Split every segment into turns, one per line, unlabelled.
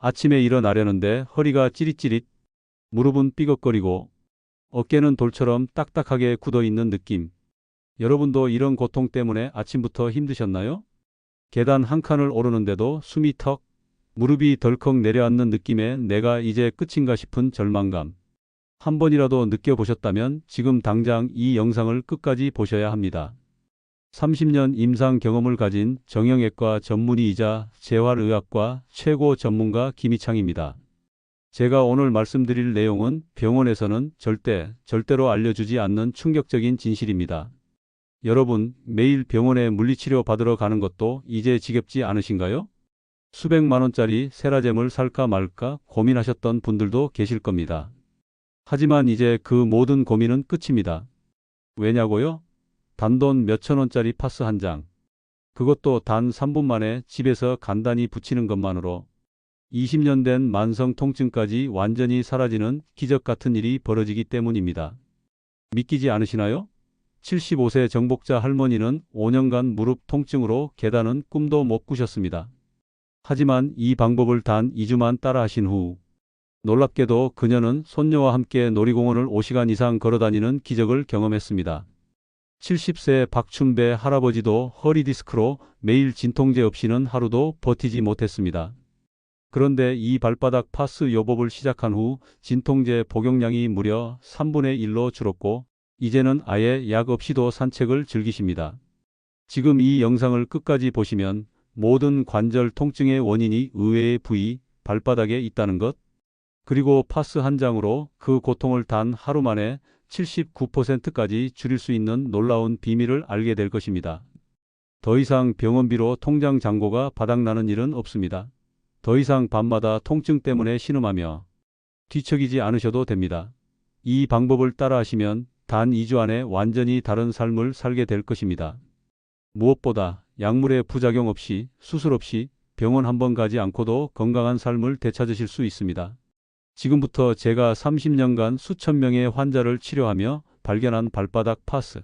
아침에 일어나려는데 허리가 찌릿찌릿, 무릎은 삐걱거리고 어깨는 돌처럼 딱딱하게 굳어 있는 느낌. 여러분도 이런 고통 때문에 아침부터 힘드셨나요? 계단 한 칸을 오르는데도 숨이 턱, 무릎이 덜컥 내려앉는 느낌에 내가 이제 끝인가 싶은 절망감. 한 번이라도 느껴보셨다면 지금 당장 이 영상을 끝까지 보셔야 합니다. 30년 임상 경험을 가진 정형외과 전문의이자 재활의학과 최고 전문가 김희창입니다. 제가 오늘 말씀드릴 내용은 병원에서는 절대로 알려주지 않는 충격적인 진실입니다. 여러분, 매일 병원에 물리치료 받으러 가는 것도 이제 지겹지 않으신가요? 수백만 원짜리 세라젬을 살까 말까 고민하셨던 분들도 계실 겁니다. 하지만 이제 그 모든 고민은 끝입니다. 왜냐고요? 단돈 몇천 원짜리 파스 한 장. 그것도 단 3분 만에 집에서 간단히 붙이는 것만으로 20년 된 만성 통증까지 완전히 사라지는 기적 같은 일이 벌어지기 때문입니다. 믿기지 않으시나요? 75세 정복자 할머니는 5년간 무릎 통증으로 계단은 꿈도 못 꾸셨습니다. 하지만 이 방법을 단 2주만 따라 하신 후 놀랍게도 그녀는 손녀와 함께 놀이공원을 5시간 이상 걸어다니는 기적을 경험했습니다. 70세 박춘배 할아버지도 허리 디스크로 매일 진통제 없이는 하루도 버티지 못했습니다. 그런데 이 발바닥 파스 요법을 시작한 후 진통제 복용량이 무려 3분의 1로 줄었고 이제는 아예 약 없이도 산책을 즐기십니다. 지금 이 영상을 끝까지 보시면 모든 관절 통증의 원인이 의외의 부위, 발바닥에 있다는 것, 그리고 파스 한 장으로 그 고통을 단 하루 만에 79%까지 줄일 수 있는 놀라운 비밀을 알게 될 것입니다. 더 이상 병원비로 통장 잔고가 바닥나는 일은 없습니다. 더 이상 밤마다 통증 때문에 신음하며 뒤척이지 않으셔도 됩니다. 이 방법을 따라하시면 단 2주 안에 완전히 다른 삶을 살게 될 것입니다. 무엇보다 약물의 부작용 없이 수술 없이 병원 한 번 가지 않고도 건강한 삶을 되찾으실 수 있습니다. 지금부터 제가 30년간 수천 명의 환자를 치료하며 발견한 발바닥 파스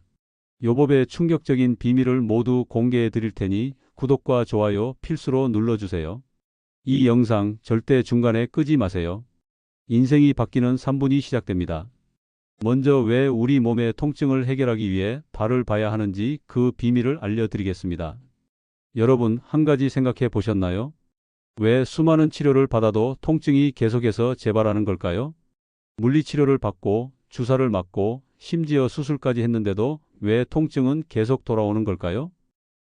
요법의 충격적인 비밀을 모두 공개해 드릴 테니 구독과 좋아요 필수로 눌러주세요. 이 영상 절대 중간에 끄지 마세요. 인생이 바뀌는 3분이 시작됩니다. 먼저 왜 우리 몸의 통증을 해결하기 위해 발을 봐야 하는지 그 비밀을 알려드리겠습니다. 여러분, 한 가지 생각해 보셨나요? 왜 수많은 치료를 받아도 통증이 계속해서 재발하는 걸까요? 물리치료를 받고 주사를 맞고 심지어 수술까지 했는데도 왜 통증은 계속 돌아오는 걸까요?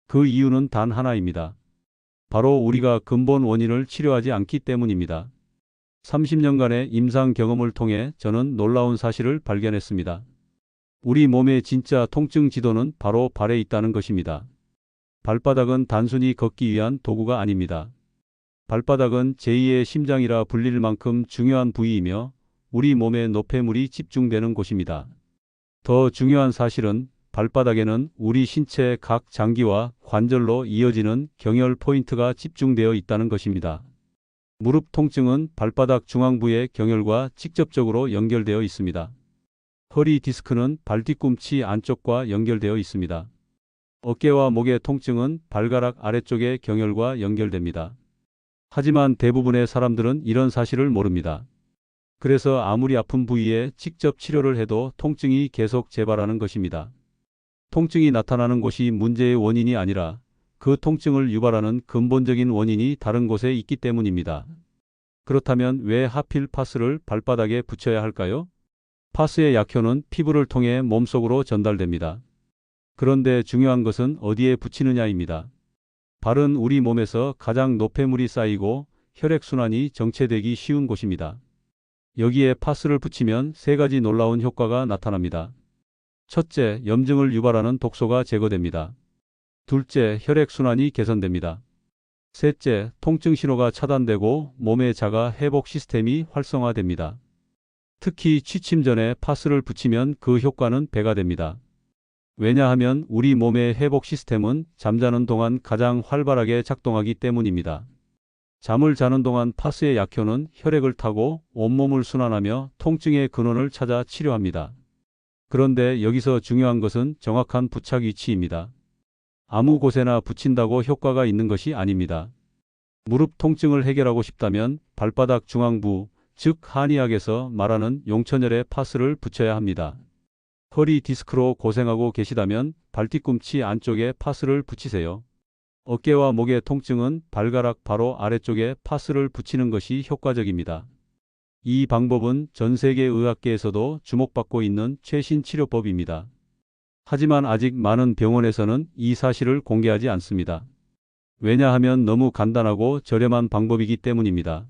그 이유는 단 하나입니다. 바로 우리가 근본 원인을 치료하지 않기 때문입니다. 30년간의 임상 경험을 통해 저는 놀라운 사실을 발견했습니다. 우리 몸의 진짜 통증 지도는 바로 발에 있다는 것입니다. 발바닥은 단순히 걷기 위한 도구가 아닙니다. 발바닥은 제2의 심장이라 불릴 만큼 중요한 부위이며 우리 몸의 노폐물이 집중되는 곳입니다. 더 중요한 사실은 발바닥에는 우리 신체 각 장기와 관절로 이어지는 경혈 포인트가 집중되어 있다는 것입니다. 무릎 통증은 발바닥 중앙부의 경혈과 직접적으로 연결되어 있습니다. 허리 디스크는 발 뒤꿈치 안쪽과 연결되어 있습니다. 어깨와 목의 통증은 발가락 아래쪽의 경혈과 연결됩니다. 하지만 대부분의 사람들은 이런 사실을 모릅니다. 그래서 아무리 아픈 부위에 직접 치료를 해도 통증이 계속 재발하는 것입니다. 통증이 나타나는 곳이 문제의 원인이 아니라 그 통증을 유발하는 근본적인 원인이 다른 곳에 있기 때문입니다. 그렇다면 왜 하필 파스를 발바닥에 붙여야 할까요? 파스의 약효는 피부를 통해 몸속으로 전달됩니다. 그런데 중요한 것은 어디에 붙이느냐입니다. 발은 우리 몸에서 가장 노폐물이 쌓이고 혈액순환이 정체되기 쉬운 곳입니다. 여기에 파스를 붙이면 세 가지 놀라운 효과가 나타납니다. 첫째, 염증을 유발하는 독소가 제거됩니다. 둘째, 혈액순환이 개선됩니다. 셋째, 통증 신호가 차단되고 몸의 자가 회복 시스템이 활성화됩니다. 특히 취침 전에 파스를 붙이면 그 효과는 배가 됩니다. 왜냐하면 우리 몸의 회복 시스템은 잠자는 동안 가장 활발하게 작동하기 때문입니다. 잠을 자는 동안 파스의 약효는 혈액을 타고 온몸을 순환하며 통증의 근원을 찾아 치료합니다. 그런데 여기서 중요한 것은 정확한 부착 위치입니다. 아무 곳에나 붙인다고 효과가 있는 것이 아닙니다. 무릎 통증을 해결하고 싶다면 발바닥 중앙부, 즉 한의학에서 말하는 용천열에 파스를 붙여야 합니다. 허리 디스크로 고생하고 계시다면 발뒤꿈치 안쪽에 파스를 붙이세요. 어깨와 목의 통증은 발가락 바로 아래쪽에 파스를 붙이는 것이 효과적입니다. 이 방법은 전 세계 의학계에서도 주목받고 있는 최신 치료법입니다. 하지만 아직 많은 병원에서는 이 사실을 공개하지 않습니다. 왜냐하면 너무 간단하고 저렴한 방법이기 때문입니다.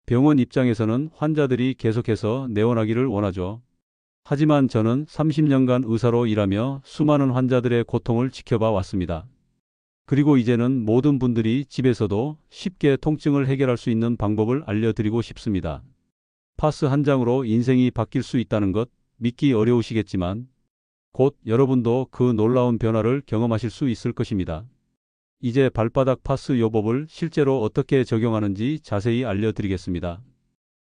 병원 입장에서는 환자들이 계속해서 내원하기를 원하죠. 하지만 저는 30년간 의사로 일하며 수많은 환자들의 고통을 지켜봐 왔습니다. 그리고 이제는 모든 분들이 집에서도 쉽게 통증을 해결할 수 있는 방법을 알려드리고 싶습니다. 파스 한 장으로 인생이 바뀔 수 있다는 것 믿기 어려우시겠지만 곧 여러분도 그 놀라운 변화를 경험하실 수 있을 것입니다. 이제 발바닥 파스 요법을 실제로 어떻게 적용하는지 자세히 알려드리겠습니다.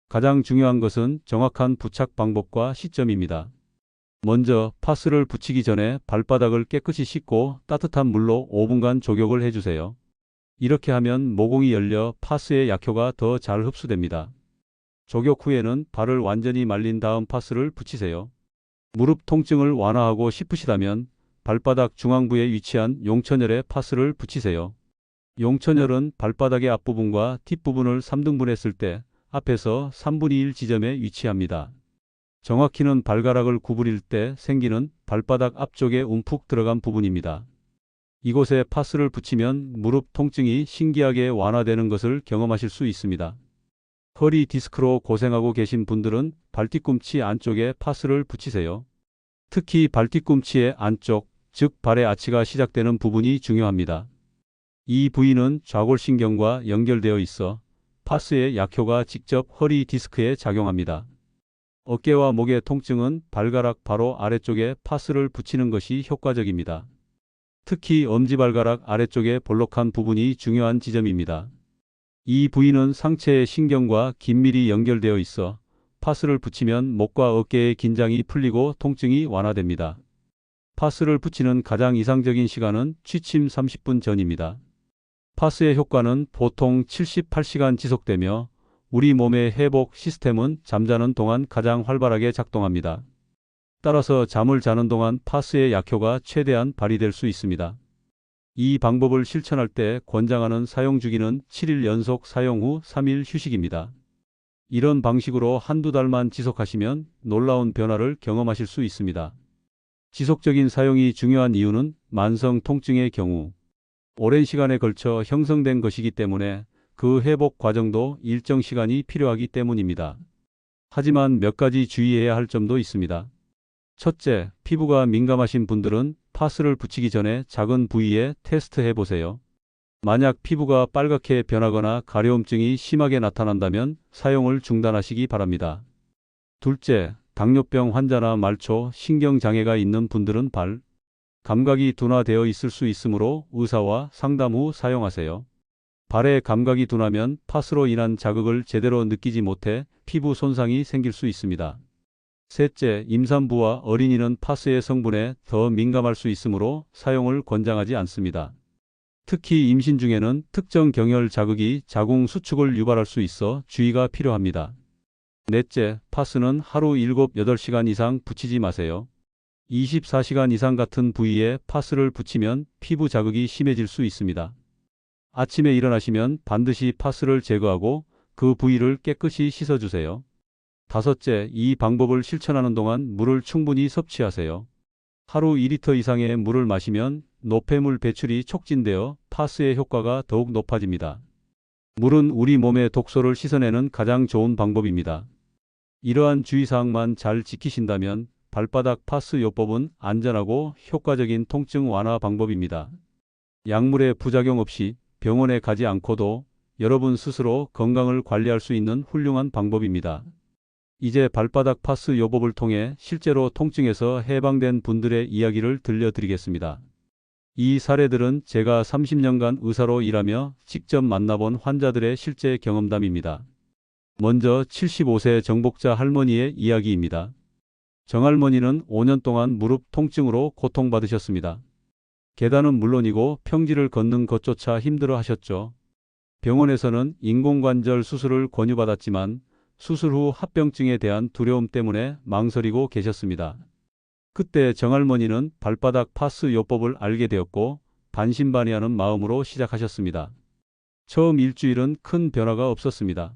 가장 중요한 것은 정확한 부착 방법과 시점입니다. 먼저 파스를 붙이기 전에 발바닥을 깨끗이 씻고 따뜻한 물로 5분간 족욕을 해주세요. 이렇게 하면 모공이 열려 파스의 약효가 더 잘 흡수됩니다. 족욕 후에는 발을 완전히 말린 다음 파스를 붙이세요. 무릎 통증을 완화하고 싶으시다면 발바닥 중앙부에 위치한 용천열에 파스를 붙이세요. 용천열은 발바닥의 앞부분과 뒷부분을 3등분했을 때 앞에서 3분의 1 지점에 위치합니다. 정확히는 발가락을 구부릴 때 생기는 발바닥 앞쪽에 움푹 들어간 부분입니다. 이곳에 파스를 붙이면 무릎 통증이 신기하게 완화되는 것을 경험하실 수 있습니다. 허리 디스크로 고생하고 계신 분들은 발뒤꿈치 안쪽에 파스를 붙이세요. 특히 발뒤꿈치의 안쪽, 즉 발의 아치가 시작되는 부분이 중요합니다. 이 부위는 좌골신경과 연결되어 있어 파스의 약효가 직접 허리 디스크에 작용합니다. 어깨와 목의 통증은 발가락 바로 아래쪽에 파스를 붙이는 것이 효과적입니다. 특히 엄지발가락 아래쪽에 볼록한 부분이 중요한 지점입니다. 이 부위는 상체의 신경과 긴밀히 연결되어 있어 파스를 붙이면 목과 어깨의 긴장이 풀리고 통증이 완화됩니다. 파스를 붙이는 가장 이상적인 시간은 취침 30분 전입니다. 파스의 효과는 보통 78시간 지속되며 우리 몸의 회복 시스템은 잠자는 동안 가장 활발하게 작동합니다. 따라서 잠을 자는 동안 파스의 약효가 최대한 발휘될 수 있습니다. 이 방법을 실천할 때 권장하는 사용 주기는 7일 연속 사용 후 3일 휴식입니다. 이런 방식으로 한두 달만 지속하시면 놀라운 변화를 경험하실 수 있습니다. 지속적인 사용이 중요한 이유는 만성 통증의 경우 오랜 시간에 걸쳐 형성된 것이기 때문에 그 회복 과정도 일정 시간이 필요하기 때문입니다. 하지만 몇 가지 주의해야 할 점도 있습니다. 첫째, 피부가 민감하신 분들은 파스를 붙이기 전에 작은 부위에 테스트해 보세요. 만약 피부가 빨갛게 변하거나 가려움증이 심하게 나타난다면 사용을 중단하시기 바랍니다. 둘째, 당뇨병 환자나 말초, 신경장애가 있는 분들은 발, 감각이 둔화되어 있을 수 있으므로 의사와 상담 후 사용하세요. 발의 감각이 둔하면 파스로 인한 자극을 제대로 느끼지 못해 피부 손상이 생길 수 있습니다. 셋째, 임산부와 어린이는 파스의 성분에 더 민감할 수 있으므로 사용을 권장하지 않습니다. 특히 임신 중에는 특정 경혈 자극이 자궁 수축을 유발할 수 있어 주의가 필요합니다. 넷째, 파스는 하루 7, 8시간 이상 붙이지 마세요. 24시간 이상 같은 부위에 파스를 붙이면 피부 자극이 심해질 수 있습니다. 아침에 일어나시면 반드시 파스를 제거하고 그 부위를 깨끗이 씻어주세요. 다섯째, 이 방법을 실천하는 동안 물을 충분히 섭취하세요. 하루 2리터 이상의 물을 마시면 노폐물 배출이 촉진되어 파스의 효과가 더욱 높아집니다. 물은 우리 몸의 독소를 씻어내는 가장 좋은 방법입니다. 이러한 주의사항만 잘 지키신다면 발바닥 파스 요법은 안전하고 효과적인 통증 완화 방법입니다. 약물의 부작용 없이 병원에 가지 않고도 여러분 스스로 건강을 관리할 수 있는 훌륭한 방법입니다. 이제 발바닥 파스 요법을 통해 실제로 통증에서 해방된 분들의 이야기를 들려드리겠습니다. 이 사례들은 제가 30년간 의사로 일하며 직접 만나본 환자들의 실제 경험담입니다. 먼저 75세 정복자 할머니의 이야기입니다. 정할머니는 5년 동안 무릎 통증으로 고통받으셨습니다. 계단은 물론이고 평지를 걷는 것조차 힘들어 하셨죠. 병원에서는 인공관절 수술을 권유받았지만 수술 후 합병증에 대한 두려움 때문에 망설이고 계셨습니다. 그때 정할머니는 발바닥 파스 요법을 알게 되었고 반신반의하는 마음으로 시작하셨습니다. 처음 일주일은 큰 변화가 없었습니다.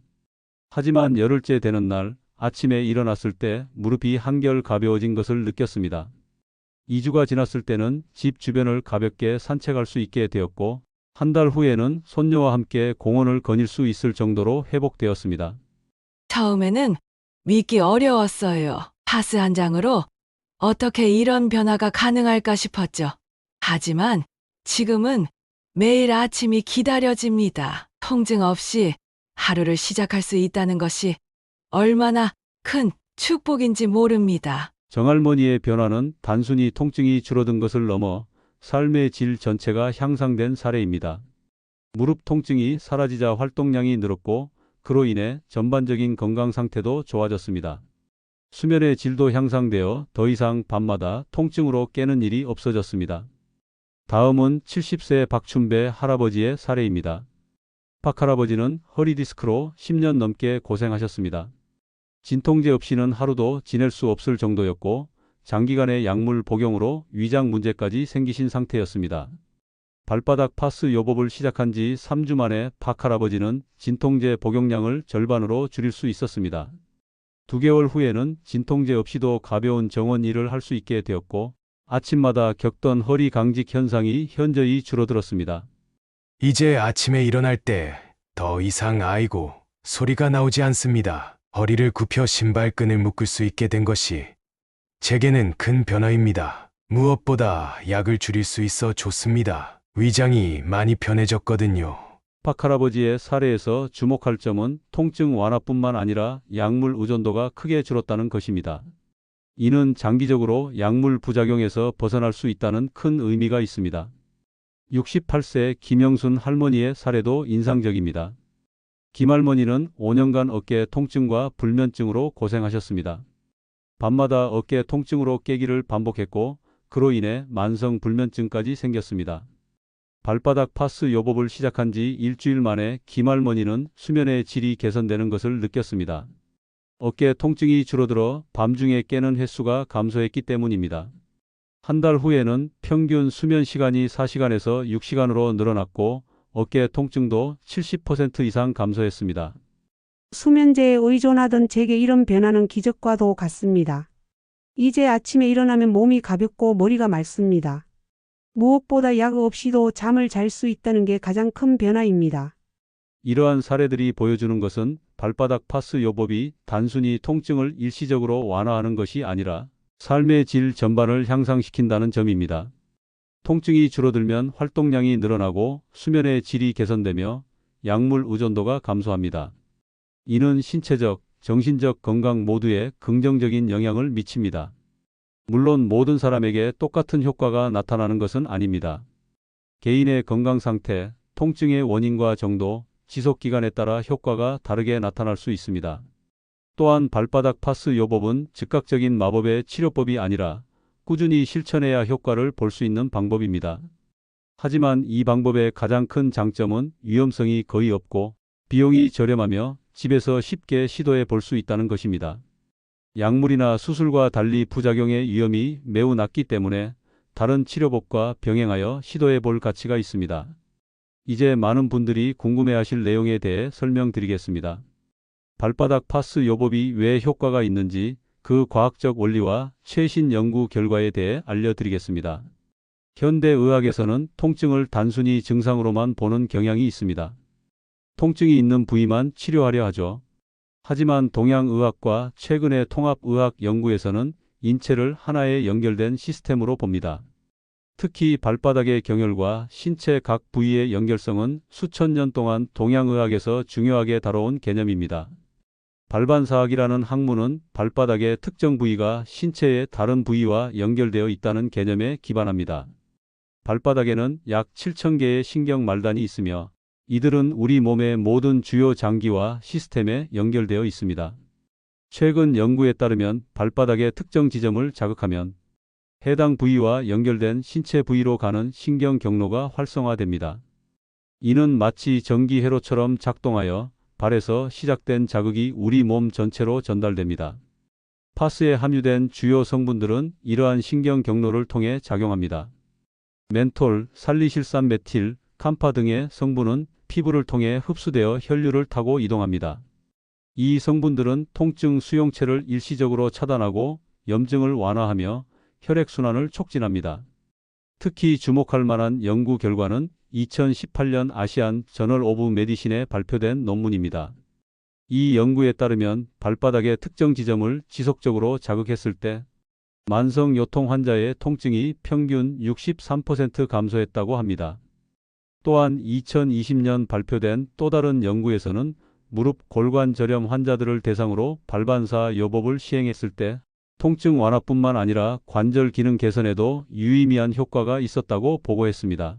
하지만 열흘째 되는 날 아침에 일어났을 때 무릎이 한결 가벼워진 것을 느꼈습니다. 2주가 지났을 때는 집 주변을 가볍게 산책할 수 있게 되었고 한 달 후에는 손녀와 함께 공원을 거닐 수 있을 정도로 회복되었습니다.
처음에는 믿기 어려웠어요. 파스 한 장으로 어떻게 이런 변화가 가능할까 싶었죠. 하지만 지금은 매일 아침이 기다려집니다. 통증 없이 하루를 시작할 수 있다는 것이 얼마나 큰 축복인지 모릅니다.
정할머니의 변화는 단순히 통증이 줄어든 것을 넘어 삶의 질 전체가 향상된 사례입니다. 무릎 통증이 사라지자 활동량이 늘었고 그로 인해 전반적인 건강 상태도 좋아졌습니다. 수면의 질도 향상되어 더 이상 밤마다 통증으로 깨는 일이 없어졌습니다. 다음은 70세 박춘배 할아버지의 사례입니다. 박 할아버지는 허리 디스크로 10년 넘게 고생하셨습니다. 진통제 없이는 하루도 지낼 수 없을 정도였고 장기간의 약물 복용으로 위장 문제까지 생기신 상태였습니다. 발바닥 파스 요법을 시작한 지 3주 만에 박 할아버지는 진통제 복용량을 절반으로 줄일 수 있었습니다. 2개월 후에는 진통제 없이도 가벼운 정원 일을 할 수 있게 되었고 아침마다 겪던 허리 강직 현상이 현저히 줄어들었습니다.
이제 아침에 일어날 때 더 이상 아이고 소리가 나오지 않습니다. 허리를 굽혀 신발끈을 묶을 수 있게 된 것이 제게는 큰 변화입니다. 무엇보다 약을 줄일 수 있어 좋습니다. 위장이 많이 편해졌거든요.
박 할아버지의 사례에서 주목할 점은 통증 완화뿐만 아니라 약물 의존도가 크게 줄었다는 것입니다. 이는 장기적으로 약물 부작용에서 벗어날 수 있다는 큰 의미가 있습니다. 68세 김영순 할머니의 사례도 인상적입니다. 김 할머니는 5년간 어깨 통증과 불면증으로 고생하셨습니다. 밤마다 어깨 통증으로 깨기를 반복했고 그로 인해 만성 불면증까지 생겼습니다. 발바닥 파스 요법을 시작한 지 일주일 만에 김 할머니는 수면의 질이 개선되는 것을 느꼈습니다. 어깨 통증이 줄어들어 밤중에 깨는 횟수가 감소했기 때문입니다. 한 달 후에는 평균 수면 시간이 4시간에서 6시간으로 늘어났고 어깨 통증도 70% 이상 감소했습니다.
수면제에 의존하던 제게 이런 변화는 기적과도 같습니다. 이제 아침에 일어나면 몸이 가볍고 머리가 맑습니다. 무엇보다 약 없이도 잠을 잘 수 있다는 게 가장 큰 변화입니다.
이러한 사례들이 보여주는 것은 발바닥 파스 요법이 단순히 통증을 일시적으로 완화하는 것이 아니라 삶의 질 전반을 향상시킨다는 점입니다. 통증이 줄어들면 활동량이 늘어나고 수면의 질이 개선되며 약물 의존도가 감소합니다. 이는 신체적, 정신적 건강 모두에 긍정적인 영향을 미칩니다. 물론 모든 사람에게 똑같은 효과가 나타나는 것은 아닙니다. 개인의 건강 상태, 통증의 원인과 정도, 지속 기간에 따라 효과가 다르게 나타날 수 있습니다. 또한 발바닥 파스 요법은 즉각적인 마법의 치료법이 아니라 꾸준히 실천해야 효과를 볼 수 있는 방법입니다. 하지만 이 방법의 가장 큰 장점은 위험성이 거의 없고 비용이 저렴하며 집에서 쉽게 시도해 볼 수 있다는 것입니다. 약물이나 수술과 달리 부작용의 위험이 매우 낮기 때문에 다른 치료법과 병행하여 시도해 볼 가치가 있습니다. 이제 많은 분들이 궁금해하실 내용에 대해 설명드리겠습니다. 발바닥 파스 요법이 왜 효과가 있는지 그 과학적 원리와 최신 연구 결과에 대해 알려드리겠습니다. 현대 의학에서는 통증을 단순히 증상으로만 보는 경향이 있습니다. 통증이 있는 부위만 치료하려 하죠. 하지만 동양의학과 최근의 통합의학 연구에서는 인체를 하나의 연결된 시스템으로 봅니다. 특히 발바닥의 경혈과 신체 각 부위의 연결성은 수천 년 동안 동양의학에서 중요하게 다뤄온 개념입니다. 발반사학이라는 학문은 발바닥의 특정 부위가 신체의 다른 부위와 연결되어 있다는 개념에 기반합니다. 발바닥에는 약 7,000개의 신경 말단이 있으며 이들은 우리 몸의 모든 주요 장기와 시스템에 연결되어 있습니다. 최근 연구에 따르면 발바닥의 특정 지점을 자극하면 해당 부위와 연결된 신체 부위로 가는 신경 경로가 활성화됩니다. 이는 마치 전기 회로처럼 작동하여 발에서 시작된 자극이 우리 몸 전체로 전달됩니다. 파스에 함유된 주요 성분들은 이러한 신경 경로를 통해 작용합니다. 멘톨, 살리실산 메틸, 캄파 등의 성분은 피부를 통해 흡수되어 혈류를 타고 이동합니다. 이 성분들은 통증 수용체를 일시적으로 차단하고 염증을 완화하며 혈액순환을 촉진합니다. 특히 주목할 만한 연구 결과는 2018년 아시안 저널 오브 메디신에 발표된 논문입니다. 이 연구에 따르면 발바닥의 특정 지점을 지속적으로 자극했을 때 만성 요통 환자의 통증이 평균 63% 감소했다고 합니다. 또한 2020년 발표된 또 다른 연구에서는 무릎 골관 저렴 환자들을 대상으로 발반사 요법을 시행했을 때 통증 완화뿐만 아니라 관절 기능 개선에도 유의미한 효과가 있었다고 보고했습니다.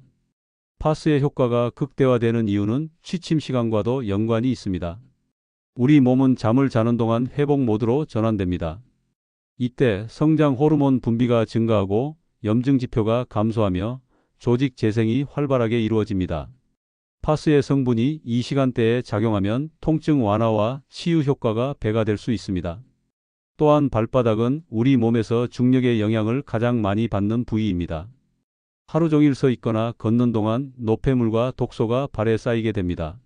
파스의 효과가 극대화되는 이유는 취침 시간과도 연관이 있습니다. 우리 몸은 잠을 자는 동안 회복 모드로 전환됩니다. 이때 성장 호르몬 분비가 증가하고 염증 지표가 감소하며 조직 재생이 활발하게 이루어집니다. 파스의 성분이 이 시간대에 작용하면 통증 완화와 치유 효과가 배가 될 수 있습니다. 또한 발바닥은 우리 몸에서 중력의 영향을 가장 많이 받는 부위입니다. 하루 종일 서 있거나 걷는 동안 노폐물과 독소가 발에 쌓이게 됩니다.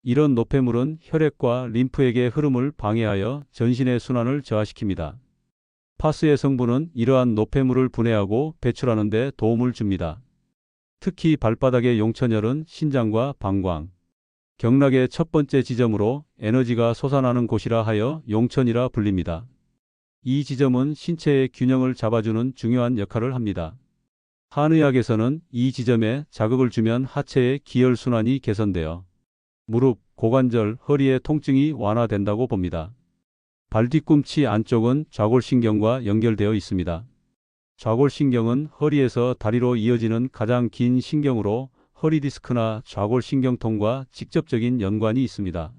이런 노폐물은 혈액과 림프액의 흐름을 방해하여 전신의 순환을 저하시킵니다. 파스의 성분은 이러한 노폐물을 분해하고 배출하는 데 도움을 줍니다. 특히 발바닥의 용천혈은 신장과 방광, 경락의 첫 번째 지점으로 에너지가 솟아나는 곳이라 하여 용천이라 불립니다. 이 지점은 신체의 균형을 잡아주는 중요한 역할을 합니다. 한의학에서는 이 지점에 자극을 주면 하체의 기혈순환이 개선되어 무릎, 고관절, 허리의 통증이 완화된다고 봅니다. 발 뒤꿈치 안쪽은 좌골신경과 연결되어 있습니다. 좌골신경은 허리에서 다리로 이어지는 가장 긴 신경으로 허리 디스크나 좌골신경통과 직접적인 연관이 있습니다.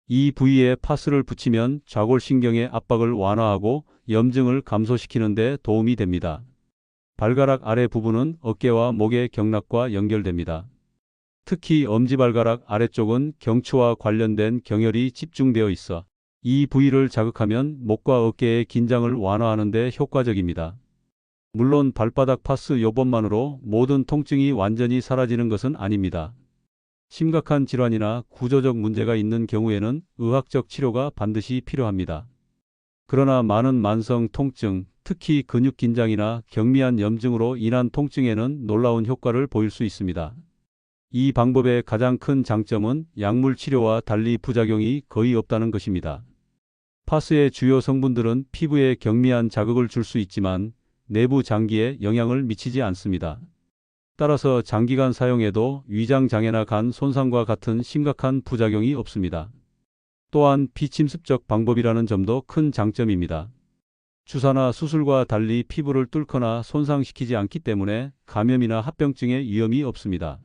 이 부위에 파스를 붙이면 좌골신경의 압박을 완화하고 염증을 감소시키는 데 도움이 됩니다. 발가락 아래 부분은 어깨와 목의 경락과 연결됩니다. 특히 엄지발가락 아래쪽은 경추와 관련된 경혈이 집중되어 있어 이 부위를 자극하면 목과 어깨의 긴장을 완화하는 데 효과적입니다. 물론 발바닥 파스 요법만으로 모든 통증이 완전히 사라지는 것은 아닙니다. 심각한 질환이나 구조적 문제가 있는 경우에는 의학적 치료가 반드시 필요합니다. 그러나 많은 만성 통증, 특히 근육 긴장이나 경미한 염증으로 인한 통증에는 놀라운 효과를 보일 수 있습니다. 이 방법의 가장 큰 장점은 약물 치료와 달리 부작용이 거의 없다는 것입니다. 파스의 주요 성분들은 피부에 경미한 자극을 줄 수 있지만 내부 장기에 영향을 미치지 않습니다. 따라서 장기간 사용해도 위장 장애나 간 손상과 같은 심각한 부작용이 없습니다. 또한 비침습적 방법이라는 점도 큰 장점입니다. 주사나 수술과 달리 피부를 뚫거나 손상시키지 않기 때문에 감염이나 합병증의 위험이 없습니다.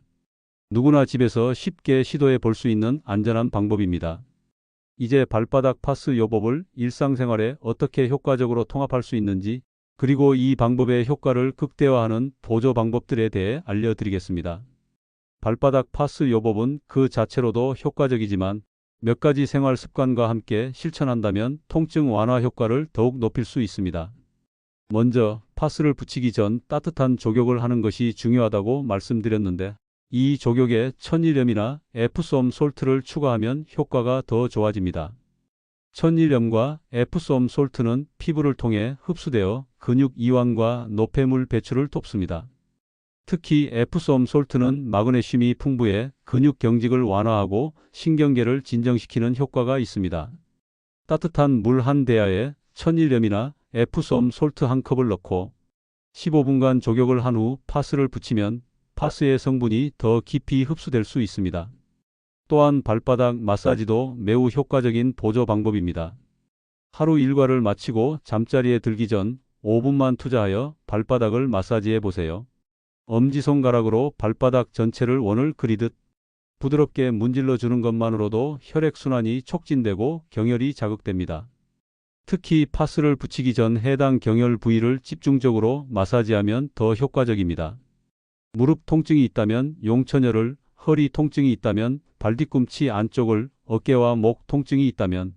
누구나 집에서 쉽게 시도해 볼 수 있는 안전한 방법입니다. 이제 발바닥 파스 요법을 일상생활에 어떻게 효과적으로 통합할 수 있는지, 그리고 이 방법의 효과를 극대화하는 보조 방법들에 대해 알려드리겠습니다. 발바닥 파스 요법은 그 자체로도 효과적이지만 몇 가지 생활 습관과 함께 실천한다면 통증 완화 효과를 더욱 높일 수 있습니다. 먼저 파스를 붙이기 전 따뜻한 족욕을 하는 것이 중요하다고 말씀드렸는데, 이 족욕에 천일염이나 에프솜 솔트를 추가하면 효과가 더 좋아집니다. 천일염과 에프솜 솔트는 피부를 통해 흡수되어 근육 이완과 노폐물 배출을 돕습니다. 특히 에프솜 솔트는 마그네슘이 풍부해 근육 경직을 완화하고 신경계를 진정시키는 효과가 있습니다. 따뜻한 물 한 대야에 천일염이나 에프솜 솔트 한 컵을 넣고 15분간 족욕을 한 후 파스를 붙이면 파스의 성분이 더 깊이 흡수될 수 있습니다. 또한 발바닥 마사지도 매우 효과적인 보조 방법입니다. 하루 일과를 마치고 잠자리에 들기 전 5분만 투자하여 발바닥을 마사지해 보세요. 엄지손가락으로 발바닥 전체를 원을 그리듯 부드럽게 문질러 주는 것만으로도 혈액순환이 촉진되고 경혈이 자극됩니다. 특히 파스를 붙이기 전 해당 경혈 부위를 집중적으로 마사지하면 더 효과적입니다. 무릎 통증이 있다면 용천혈을 허리 통증이 있다면, 발뒤꿈치 안쪽을, 어깨와 목 통증이 있다면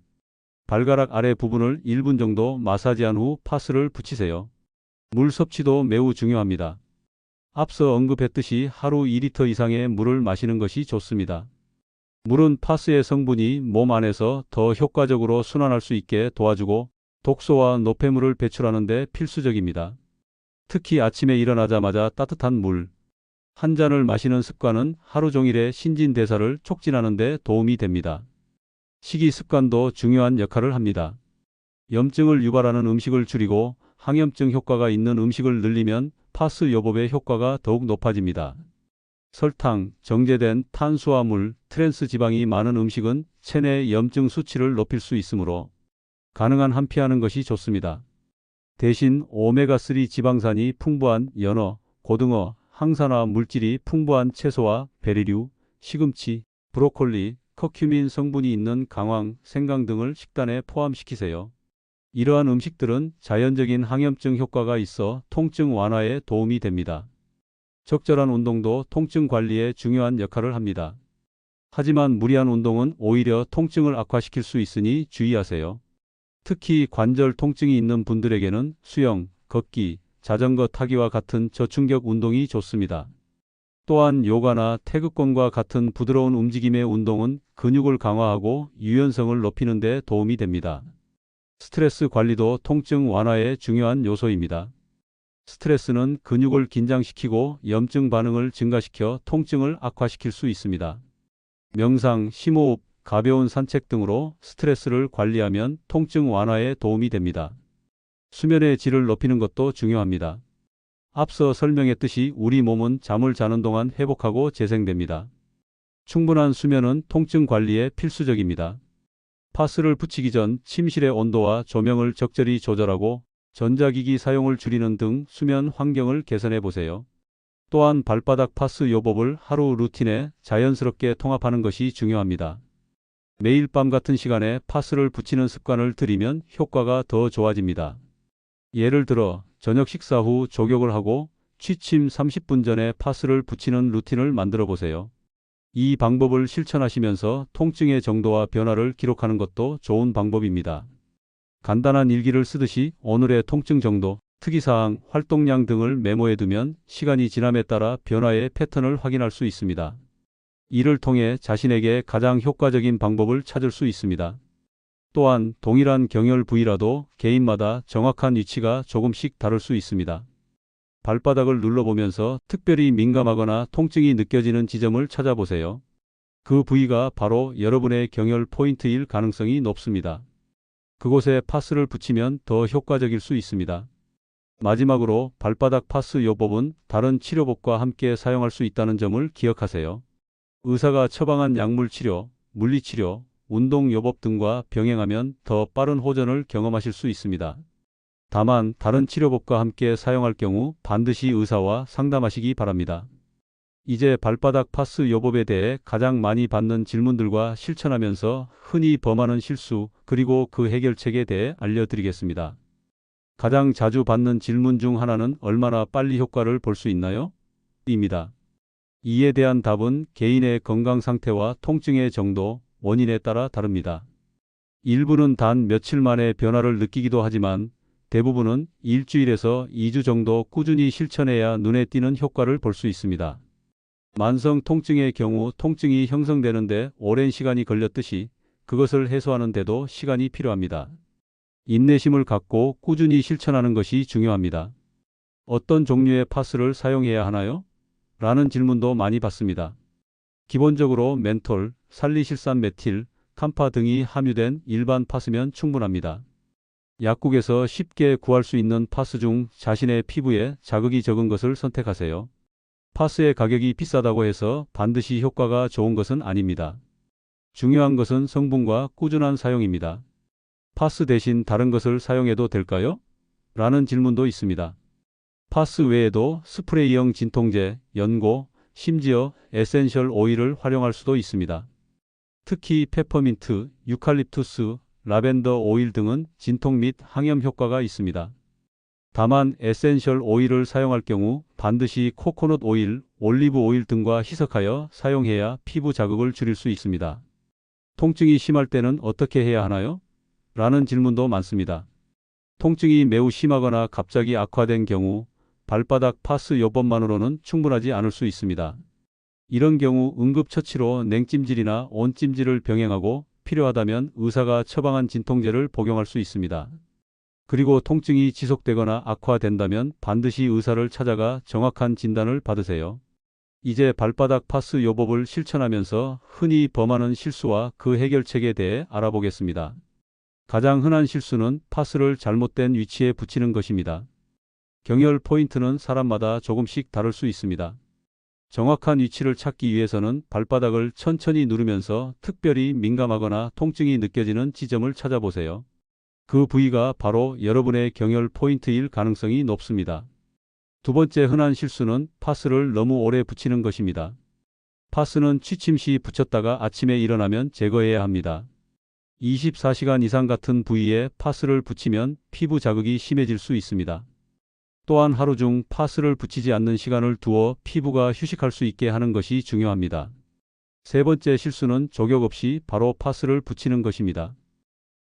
발가락 아래 부분을 1분 정도 마사지한 후 파스를 붙이세요. 물 섭취도 매우 중요합니다. 앞서 언급했듯이 하루 2리터 이상의 물을 마시는 것이 좋습니다. 물은 파스의 성분이 몸 안에서 더 효과적으로 순환할 수 있게 도와주고 독소와 노폐물을 배출하는 데 필수적입니다. 특히 아침에 일어나자마자 따뜻한 물 한 잔을 마시는 습관은 하루 종일의 신진대사를 촉진하는 데 도움이 됩니다. 식이 습관도 중요한 역할을 합니다. 염증을 유발하는 음식을 줄이고 항염증 효과가 있는 음식을 늘리면 파스 요법의 효과가 더욱 높아집니다. 설탕, 정제된 탄수화물, 트랜스 지방이 많은 음식은 체내 염증 수치를 높일 수 있으므로 가능한 한 피하는 것이 좋습니다. 대신 오메가3 지방산이 풍부한 연어, 고등어, 항산화 물질이 풍부한 채소와 베리류, 시금치, 브로콜리, 커큐민 성분이 있는 강황, 생강 등을 식단에 포함시키세요. 이러한 음식들은 자연적인 항염증 효과가 있어 통증 완화에 도움이 됩니다. 적절한 운동도 통증 관리에 중요한 역할을 합니다. 하지만 무리한 운동은 오히려 통증을 악화시킬 수 있으니 주의하세요. 특히 관절 통증이 있는 분들에게는 수영, 걷기, 자전거 타기와 같은 저충격 운동이 좋습니다. 또한 요가나 태극권과 같은 부드러운 움직임의 운동은 근육을 강화하고 유연성을 높이는 데 도움이 됩니다. 스트레스 관리도 통증 완화의 중요한 요소입니다. 스트레스는 근육을 긴장시키고 염증 반응을 증가시켜 통증을 악화시킬 수 있습니다. 명상, 심호흡, 가벼운 산책 등으로 스트레스를 관리하면 통증 완화에 도움이 됩니다. 수면의 질을 높이는 것도 중요합니다. 앞서 설명했듯이 우리 몸은 잠을 자는 동안 회복하고 재생됩니다. 충분한 수면은 통증 관리에 필수적입니다. 파스를 붙이기 전 침실의 온도와 조명을 적절히 조절하고 전자기기 사용을 줄이는 등 수면 환경을 개선해 보세요. 또한 발바닥 파스 요법을 하루 루틴에 자연스럽게 통합하는 것이 중요합니다. 매일 밤 같은 시간에 파스를 붙이는 습관을 들이면 효과가 더 좋아집니다. 예를 들어 저녁 식사 후 족욕을 하고 취침 30분 전에 파스를 붙이는 루틴을 만들어 보세요. 이 방법을 실천하시면서 통증의 정도와 변화를 기록하는 것도 좋은 방법입니다. 간단한 일기를 쓰듯이 오늘의 통증 정도, 특이사항, 활동량 등을 메모해 두면 시간이 지남에 따라 변화의 패턴을 확인할 수 있습니다. 이를 통해 자신에게 가장 효과적인 방법을 찾을 수 있습니다. 또한 동일한 경혈 부위라도 개인마다 정확한 위치가 조금씩 다를 수 있습니다. 발바닥을 눌러보면서 특별히 민감하거나 통증이 느껴지는 지점을 찾아보세요. 그 부위가 바로 여러분의 경혈 포인트일 가능성이 높습니다. 그곳에 파스를 붙이면 더 효과적일 수 있습니다. 마지막으로 발바닥 파스 요법은 다른 치료법과 함께 사용할 수 있다는 점을 기억하세요. 의사가 처방한 약물 치료, 물리치료, 운동 요법 등과 병행하면 더 빠른 호전을 경험하실 수 있습니다. 다만 다른 치료법과 함께 사용할 경우 반드시 의사와 상담하시기 바랍니다. 이제 발바닥 파스 요법에 대해 가장 많이 받는 질문들과 실천하면서 흔히 범하는 실수 그리고 그 해결책에 대해 알려드리겠습니다. 가장 자주 받는 질문 중 하나는 얼마나 빨리 효과를 볼 수 있나요? 입니다. 이에 대한 답은 개인의 건강 상태와 통증의 정도, 원인에 따라 다릅니다. 일부는 단 며칠 만에 변화를 느끼기도 하지만 대부분은 일주일에서 2주 정도 꾸준히 실천해야 눈에 띄는 효과를 볼 수 있습니다. 만성 통증의 경우 통증이 형성되는데 오랜 시간이 걸렸듯이 그것을 해소하는 데도 시간이 필요합니다. 인내심을 갖고 꾸준히 실천하는 것이 중요합니다. 어떤 종류의 파스를 사용해야 하나요? 라는 질문도 많이 받습니다. 기본적으로 멘톨, 살리실산 메틸, 캄파 등이 함유된 일반 파스면 충분합니다. 약국에서 쉽게 구할 수 있는 파스 중 자신의 피부에 자극이 적은 것을 선택하세요. 파스의 가격이 비싸다고 해서 반드시 효과가 좋은 것은 아닙니다. 중요한 것은 성분과 꾸준한 사용입니다. 파스 대신 다른 것을 사용해도 될까요? 라는 질문도 있습니다. 파스 외에도 스프레이형 진통제, 연고, 심지어 에센셜 오일을 활용할 수도 있습니다. 특히 페퍼민트, 유칼립투스, 라벤더 오일 등은 진통 및 항염 효과가 있습니다. 다만 에센셜 오일을 사용할 경우 반드시 코코넛 오일, 올리브 오일 등과 희석하여 사용해야 피부 자극을 줄일 수 있습니다. 통증이 심할 때는 어떻게 해야 하나요? 라는 질문도 많습니다. 통증이 매우 심하거나 갑자기 악화된 경우 발바닥 파스 요법만으로는 충분하지 않을 수 있습니다. 이런 경우 응급처치로 냉찜질이나 온찜질을 병행하고 필요하다면 의사가 처방한 진통제를 복용할 수 있습니다. 그리고 통증이 지속되거나 악화된다면 반드시 의사를 찾아가 정확한 진단을 받으세요. 이제 발바닥 파스 요법을 실천하면서 흔히 범하는 실수와 그 해결책에 대해 알아보겠습니다. 가장 흔한 실수는 파스를 잘못된 위치에 붙이는 것입니다. 경혈 포인트는 사람마다 조금씩 다를 수 있습니다. 정확한 위치를 찾기 위해서는 발바닥을 천천히 누르면서 특별히 민감하거나 통증이 느껴지는 지점을 찾아보세요. 그 부위가 바로 여러분의 경혈 포인트일 가능성이 높습니다. 두 번째 흔한 실수는 파스를 너무 오래 붙이는 것입니다. 파스는 취침 시 붙였다가 아침에 일어나면 제거해야 합니다. 24시간 이상 같은 부위에 파스를 붙이면 피부 자극이 심해질 수 있습니다. 또한 하루 중 파스를 붙이지 않는 시간을 두어 피부가 휴식할 수 있게 하는 것이 중요합니다. 세 번째 실수는 족욕 없이 바로 파스를 붙이는 것입니다.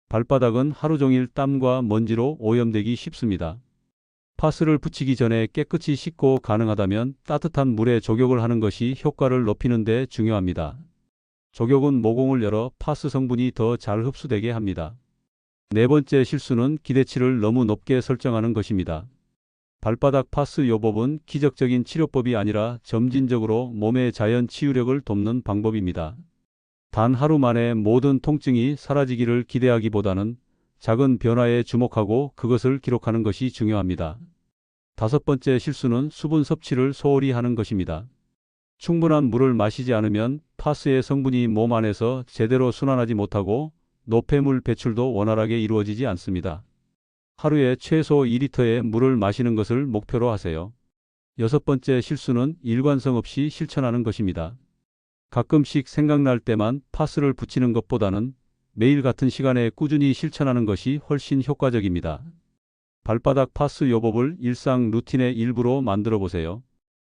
발바닥은 하루 종일 땀과 먼지로 오염되기 쉽습니다. 파스를 붙이기 전에 깨끗이 씻고 가능하다면 따뜻한 물에 족욕을 하는 것이 효과를 높이는 데 중요합니다. 족욕은 모공을 열어 파스 성분이 더 잘 흡수되게 합니다. 네 번째 실수는 기대치를 너무 높게 설정하는 것입니다. 발바닥 파스 요법은 기적적인 치료법이 아니라 점진적으로 몸의 자연 치유력을 돕는 방법입니다. 단 하루 만에 모든 통증이 사라지기를 기대하기보다는 작은 변화에 주목하고 그것을 기록하는 것이 중요합니다. 다섯 번째 실수는 수분 섭취를 소홀히 하는 것입니다. 충분한 물을 마시지 않으면 파스의 성분이 몸 안에서 제대로 순환하지 못하고 노폐물 배출도 원활하게 이루어지지 않습니다. 하루에 최소 2리터의 물을 마시는 것을 목표로 하세요. 여섯 번째 실수는 일관성 없이 실천하는 것입니다. 가끔씩 생각날 때만 파스를 붙이는 것보다는 매일 같은 시간에 꾸준히 실천하는 것이 훨씬 효과적입니다. 발바닥 파스 요법을 일상 루틴의 일부로 만들어 보세요.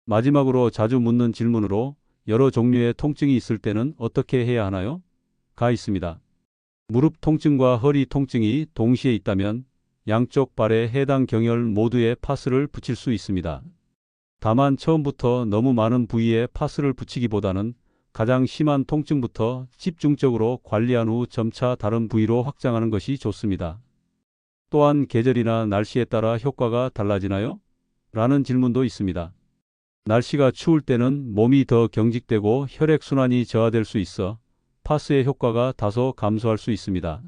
마지막으로 자주 묻는 질문으로 여러 종류의 통증이 있을 때는 어떻게 해야 하나요? 가 있습니다. 무릎 통증과 허리 통증이 동시에 있다면 양쪽 발에 해당 경혈 모두에 파스를 붙일 수 있습니다. 다만 처음부터 너무 많은 부위에 파스를 붙이기보다는 가장 심한 통증부터 집중적으로 관리한 후 점차 다른 부위로 확장하는 것이 좋습니다. 또한 계절이나 날씨에 따라 효과가 달라지나요? 라는 질문도 있습니다. 날씨가 추울 때는 몸이 더 경직되고 혈액순환이 저하될 수 있어 파스의 효과가 다소 감소할 수 있습니다.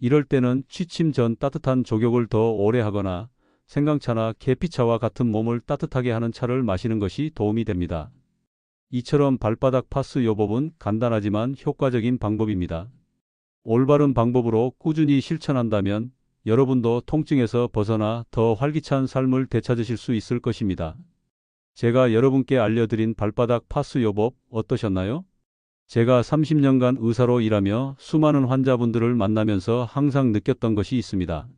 이럴 때는 취침 전 따뜻한 족욕을 더 오래 하거나 생강차나 계피차와 같은 몸을 따뜻하게 하는 차를 마시는 것이 도움이 됩니다. 이처럼 발바닥 파스 요법은 간단하지만 효과적인 방법입니다. 올바른 방법으로 꾸준히 실천한다면 여러분도 통증에서 벗어나 더 활기찬 삶을 되찾으실 수 있을 것입니다. 제가 여러분께 알려드린 발바닥 파스 요법 어떠셨나요? 제가 30년간 의사로 일하며 수많은 환자분들을 만나면서 항상 느꼈던 것이 있습니다.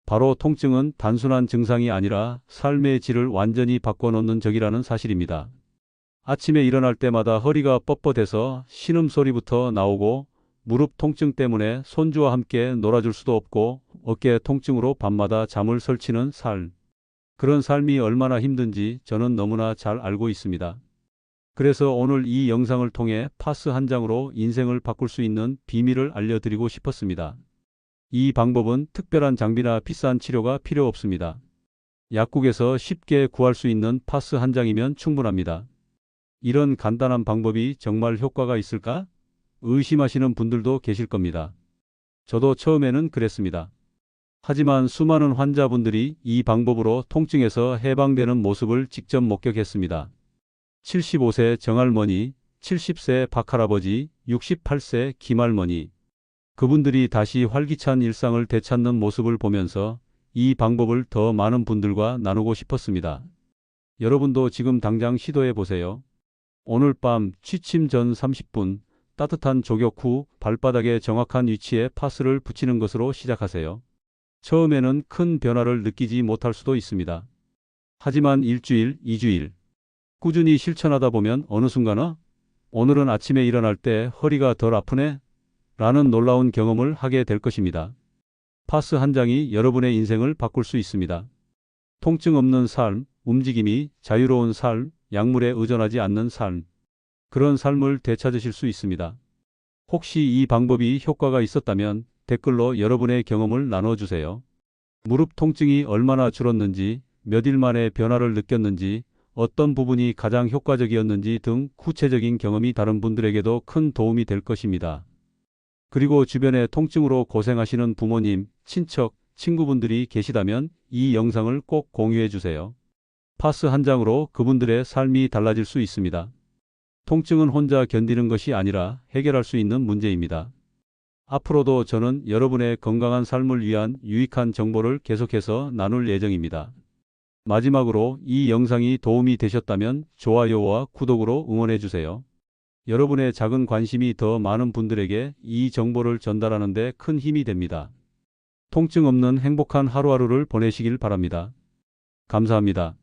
바로 통증은 단순한 증상이 아니라 삶의 질을 완전히 바꿔놓는 적이라는 사실입니다. 아침에 일어날 때마다 허리가 뻣뻣해서 신음소리부터 나오고 무릎 통증 때문에 손주와 함께 놀아줄 수도 없고 어깨 통증으로 밤마다 잠을 설치는 삶. 그런 삶이 얼마나 힘든지 저는 너무나 잘 알고 있습니다. 그래서 오늘 이 영상을 통해 파스 한 장으로 인생을 바꿀 수 있는 비밀을 알려드리고 싶었습니다. 이 방법은 특별한 장비나 비싼 치료가 필요 없습니다. 약국에서 쉽게 구할 수 있는 파스 한 장이면 충분합니다. 이런 간단한 방법이 정말 효과가 있을까? 의심하시는 분들도 계실 겁니다. 저도 처음에는 그랬습니다. 하지만 수많은 환자분들이 이 방법으로 통증에서 해방되는 모습을 직접 목격했습니다. 75세 정할머니, 70세 박할아버지, 68세 김할머니. 그분들이 다시 활기찬 일상을 되찾는 모습을 보면서 이 방법을 더 많은 분들과 나누고 싶었습니다. 여러분도 지금 당장 시도해 보세요. 오늘 밤 취침 전 30분 따뜻한 족욕 후 발바닥의 정확한 위치에 파스를 붙이는 것으로 시작하세요. 처음에는 큰 변화를 느끼지 못할 수도 있습니다. 하지만 일주일, 2주일, 꾸준히 실천하다 보면 어느 순간 오늘은 아침에 일어날 때 허리가 덜 아프네? 라는 놀라운 경험을 하게 될 것입니다. 파스 한 장이 여러분의 인생을 바꿀 수 있습니다. 통증 없는 삶, 움직임이 자유로운 삶, 약물에 의존하지 않는 삶. 그런 삶을 되찾으실 수 있습니다. 혹시 이 방법이 효과가 있었다면 댓글로 여러분의 경험을 나눠주세요. 무릎 통증이 얼마나 줄었는지, 몇 일 만에 변화를 느꼈는지, 어떤 부분이 가장 효과적이었는지 등 구체적인 경험이 다른 분들에게도 큰 도움이 될 것입니다. 그리고 주변에 통증으로 고생하시는 부모님, 친척, 친구분들이 계시다면 이 영상을 꼭 공유해 주세요. 파스 한 장으로 그분들의 삶이 달라질 수 있습니다. 통증은 혼자 견디는 것이 아니라 해결할 수 있는 문제입니다. 앞으로도 저는 여러분의 건강한 삶을 위한 유익한 정보를 계속해서 나눌 예정입니다. 마지막으로 이 영상이 도움이 되셨다면 좋아요와 구독으로 응원해 주세요. 여러분의 작은 관심이 더 많은 분들에게 이 정보를 전달하는 데 큰 힘이 됩니다. 통증 없는 행복한 하루하루를 보내시길 바랍니다. 감사합니다.